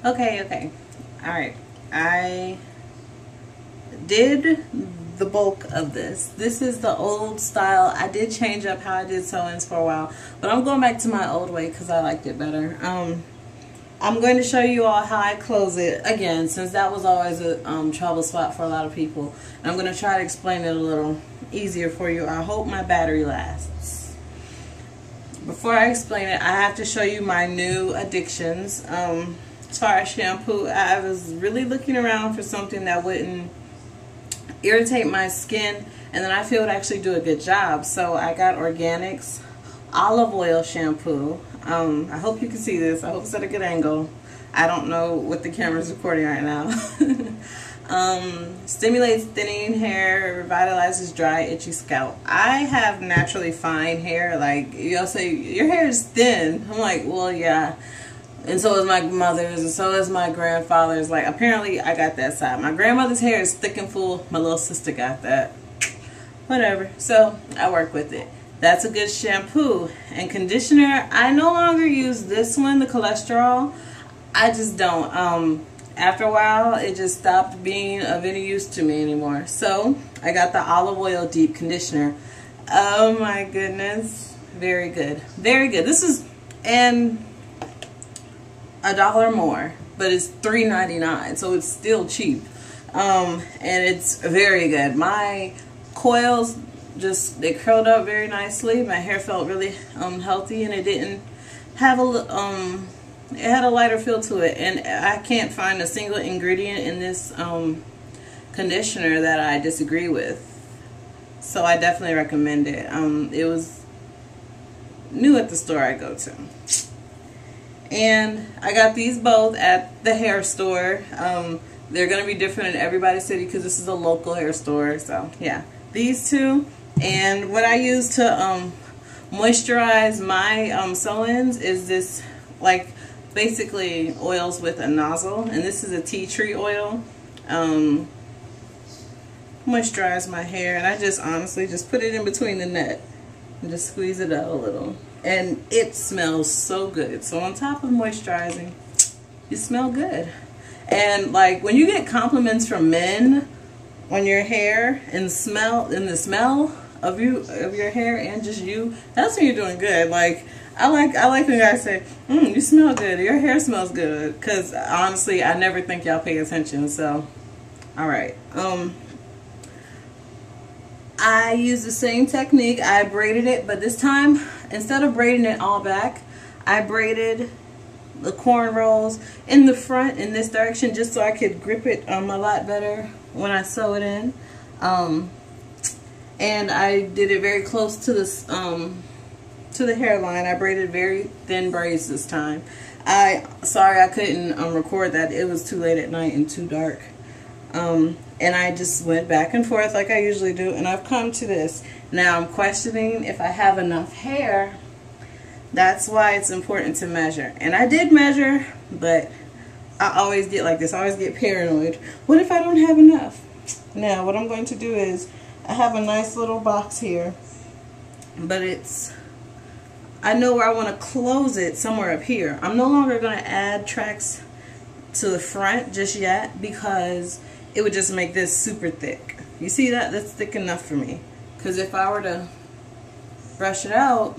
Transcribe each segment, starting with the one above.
Okay. All right. I did the bulk of this. This is the old style. I did change up how I did sew-ins for a while, but I'm going back to my old way because I liked it better. I'm going to show you all how I close it again, since that was always a trouble spot for a lot of people. And I'm going to try to explain it a little easier for you. I hope my battery lasts. Before I explain it, I have to show you my new addictions. As far as shampoo, I was really looking around for something that wouldn't irritate my skin and then I feel would actually do a good job. So I got Organics olive oil shampoo. I hope you can see this. I hope it's at a good angle. I don't know what the camera's recording right now. Stimulates thinning hair, revitalizes dry, itchy scalp. I have naturally fine hair. Like, you'll say, your hair is thin. I'm like, well, yeah. And so is my mother's, and so is my grandfather's. Like, apparently I got that side. My grandmother's hair is thick and full. My little sister got that. Whatever. So I work with it. That's a good shampoo. And conditioner, I no longer use this one, the cholesterol. I just don't. After a while, it just stopped being of any use to me anymore. So I got the olive oil deep conditioner. Oh my goodness. Very good. Very good. This is, and $1 more, but it's $3.99, so it's still cheap. And it's very good. My coils just, they curled up very nicely. My hair felt really healthy, and it didn't have a it had a lighter feel to it. And I can't find a single ingredient in this conditioner that I disagree with. So I definitely recommend it. It was new at the store I go to. And I got these both at the hair store. They're going to be different in everybody's city because this is a local hair store. So, yeah. These two. And what I use to moisturize my sew-ins is this, like, basically oils with a nozzle. And this is a tea tree oil. Moisturize my hair. And I just honestly just put it in between the net and just squeeze it out a little. And it smells so good. So on top of moisturizing, you smell good. And like when you get compliments from men on your hair and the smell of your hair and just you, that's when you're doing good. Like I like when guys say, you smell good, your hair smells good. Cause honestly, I never think y'all pay attention. So alright. I used the same technique. I braided it, but this time, instead of braiding it all back, I braided the cornrows in the front in this direction just so I could grip it a lot better when I sew it in. And I did it very close to this to the hairline. I braided very thin braids this time. Sorry I couldn't record that. It was too late at night and too dark. And I just went back and forth like I usually do, and I've come to this. Now I'm questioning if I have enough hair. That's why it's important to measure. And I did measure, but I always get like this. I always get paranoid. What if I don't have enough? Now what I'm going to do is, I have a nice little box here, but I know where I want to close it, somewhere up here. I'm no longer going to add tracks to the front just yet because it would just make this super thick. You see that? That's thick enough for me. Because if I were to brush it out,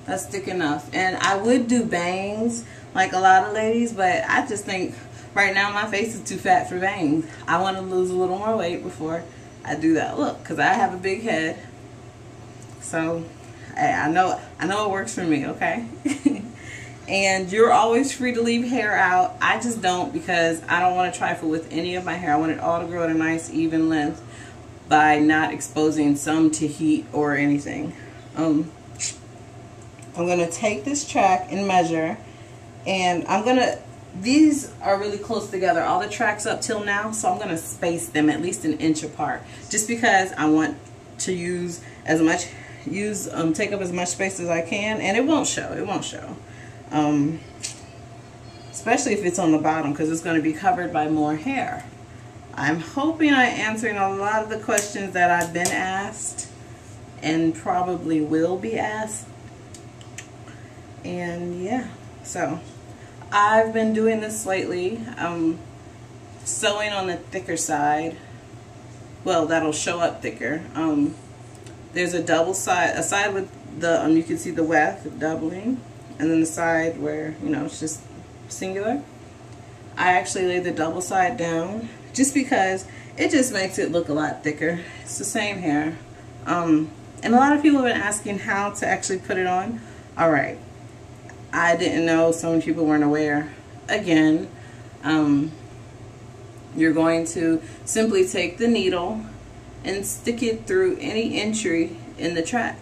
that's thick enough. And I would do bangs like a lot of ladies, but I just think right now my face is too fat for bangs. I want to lose a little more weight before I do that look, because I have a big head. So I know it works for me, okay? And you're always free to leave hair out. I just don't, because I don't want to trifle with any of my hair. I want it all to grow at a nice even length by not exposing some to heat or anything. I'm going to take this track and measure, and these are really close together, all the tracks up till now, so I'm going to space them at least an inch apart, just because I want to take up as much space as I can, and it won't show. Especially if it's on the bottom, because it's going to be covered by more hair. I'm hoping I'm answering a lot of the questions that I've been asked and probably will be asked. And yeah, so I've been doing this lately. Sewing on the thicker side. Well, that'll show up thicker. There's a double side, a side with the, you can see the weft doubling, and then the side where, you know, it's just singular. I actually lay the double side down just because it just makes it look a lot thicker. It's the same hair. And a lot of people have been asking how to actually put it on. Alright, I didn't know, so many people weren't aware. Again, you're going to simply take the needle and stick it through any entry in the track.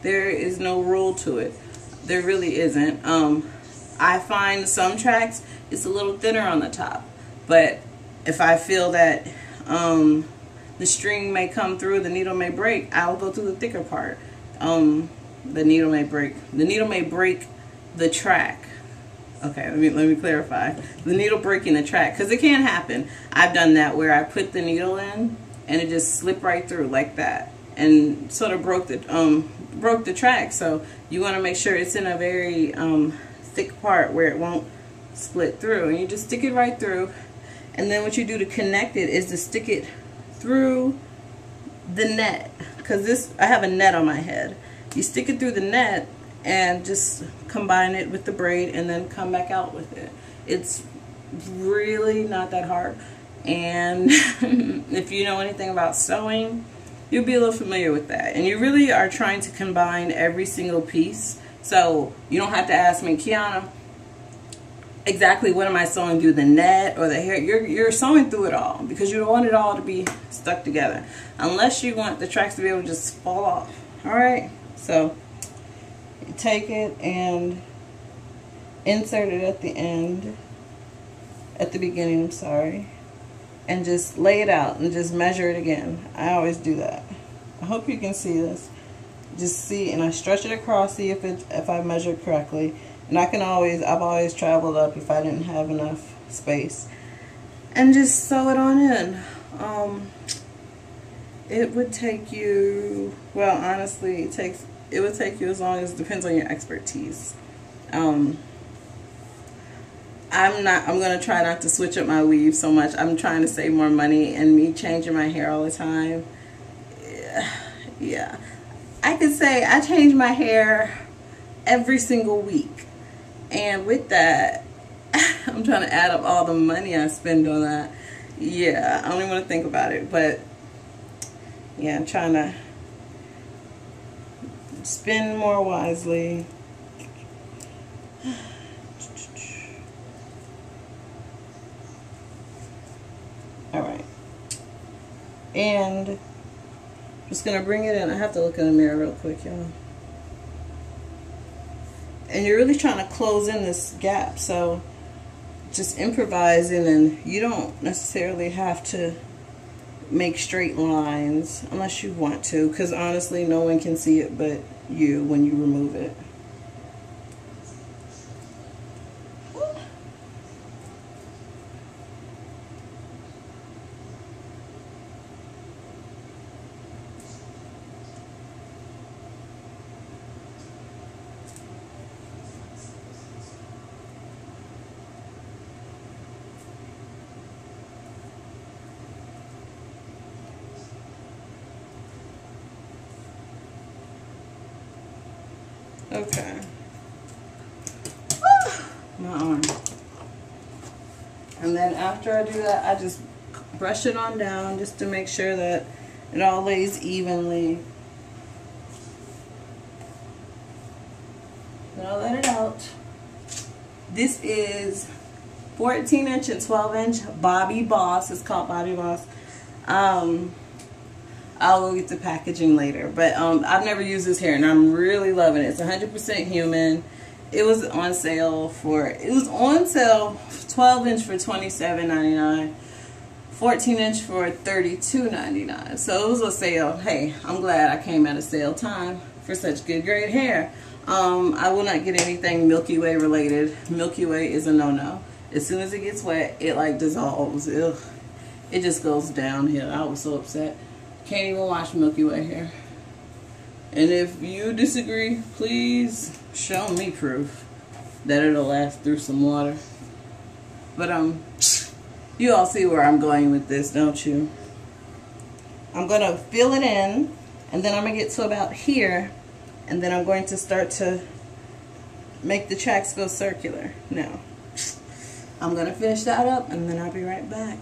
There is no rule to it. There really isn't. I find some tracks it's a little thinner on the top, but if I feel that the string may come through, the needle may break, I'll go through the thicker part. The needle may break. The needle may break the track. Okay, let me clarify. The needle breaking the track, because it can happen. I've done that where I put the needle in and it just slipped right through like that and sort of broke the track. So you want to make sure it's in a very thick part where it won't split through, and you just stick it right through. And then what you do to connect it is to stick it through the net, because I have a net on my head. You stick it through the net and just combine it with the braid and then come back out with it. It's really not that hard. And if you know anything about sewing, you'll be a little familiar with that. And you really are trying to combine every single piece. So you don't have to ask me, Kiana, exactly what am I sewing through, the net or the hair? You're sewing through it all, because you don't want it all to be stuck together, unless you want the tracks to be able to just fall off. Alright, so you take it and insert it at the end, at the beginning, I'm sorry, and just lay it out and just measure it again. I always do that. I hope you can see this. Just see, and I stretch it across, see if I measured correctly. And I've always traveled up if I didn't have enough space. And just sew it on in. It would take you, well, honestly, it would take you as long as, depends on your expertise. I'm going to try not to switch up my weave so much. I'm trying to save more money, and me changing my hair all the time. Yeah. I could say I change my hair every single week. And with that, I'm trying to add up all the money I spend on that. Yeah, I don't even want to think about it. But yeah, I'm trying to spend more wisely. Alright. And I'm just going to bring it in. I have to look in the mirror real quick, y'all. And you're really trying to close in this gap, so just improvising, and you don't necessarily have to make straight lines unless you want to, because honestly no one can see it but you when you remove it. Okay. My arm. And then after I do that, I just brush it on down just to make sure that it all lays evenly. Then I'll let it out. This is 14-inch and 12-inch Bobbi Boss. It's called Bobbi Boss. I'll go get the packaging later, but I've never used this hair and I'm really loving it. It's 100% human. It was on sale 12-inch for $27.99, 14-inch for $32.99. So it was a sale. Hey, I'm glad I came at a sale time for such good great hair. I will not get anything Milky Way related. Milky Way is a no-no. As soon as it gets wet, it like dissolves. Ugh. It just goes downhill. I was so upset. Can't even wash Milky Way hair. And if you disagree, please show me proof that it'll last through some water. But you all see where I'm going with this, don't you? I'm going to fill it in, and then I'm going to get to about here, and then I'm going to start to make the tracks go circular. Now, I'm going to finish that up, and then I'll be right back.